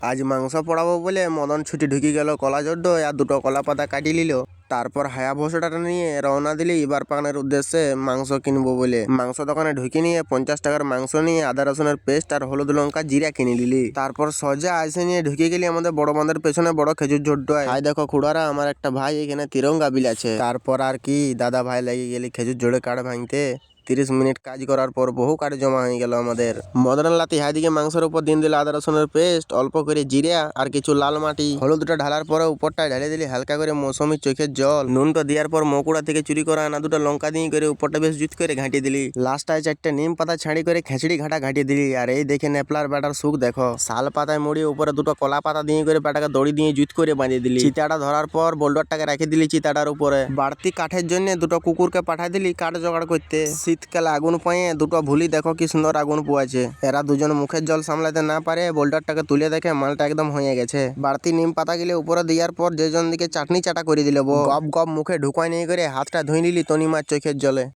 আজ মাংস পড়াবো বলে মদন ছুটি ঢুকে গেল কলা জড্ড আর দুটো কলা পাতা কাটি নিল। তারপর হায়া ভোসটা নিয়ে রওনা দিলি এবার পানের উদ্দেশ্যে মাংস কিনবো বলে। মাংস দোকানে ঢুকে নিয়ে 50 টাকার মাংস নিয়ে আদা রসুনের পেস্ট আর হলুদ লঙ্কা জিরা কিনে নিলি। তারপর সোজা আইসে নিয়ে ঢুকে গেলি আমাদের বড় বাঁধের পেছনে বড় খেজুর জড্ডায়। হাই দেখো খুড়ারা, আমার একটা ভাই এখানে তিরঙ্গা বিলাছে। তারপর আর কি দাদা ভাই লাগিয়ে গেলি খেজুর জোড়ে কাঠ ভাঙতে। 30 মিনিট কাজ করার পর বহু কাঠ জমা হয়ে গেল আমাদের। মদন লাতি হাইদিকে মাংসের উপর দিন দিল আদা রসুনের পেস্ট, অল্প করে জিরা আর কিছু লাল মাটি। হলুদটা ঢালার পরে উপরটায় ঢালে দিলি হালকা করে মৌসুমি চোখের জল। নুনটা দেওয়ার পর মকুড়া থেকে চুরি করা আনা দুটো লঙ্কা দিয়ে করে উপরটা বেশ জুত করে ঘাঁটিয়ে দিলি। লাস্টায় 4টে নিম পাতা ছাড়ি করে খেচড়ি ঘাটা ঘাঁটিয়ে দিলি। আর এই দেখে নেপলার ব্যাটার সুখ দেখো, শাল পাতায় মুড়িয়ে উপরে দুটো কলা পাতা দিয়ে করে ব্যাটাকে দড়ি দিয়ে জুত করে বাঁধিয়ে দিলি। চিতাটা ধরার পর বোল্ডারটাকে রেখে দিলি চিতাটার উপরে। বাড়তি কাঠের জন্য দুটো কুকুরকে পাঠাই দিলি কাঠ জোগাড় করতে। শীতকালে আগুন পাইয়ে দুটো ভুলি দেখো কি সুন্দর আগুন পুয়াছে। এরা দুজন মুখের জল সামলাতে না পারে বোল্ডারটাকে তুলে দেখে মালটা একদম হয়ে গেছে। বাড়তি নিম পাতা গিলে উপরে দেওয়ার পর যে জন দিকে চাটনি চাটা করে দিলে গপ গপ মুখে ঢুকাই নিয়ে করে হাতটা ধুই নিলি তনিমার চোখের জলে।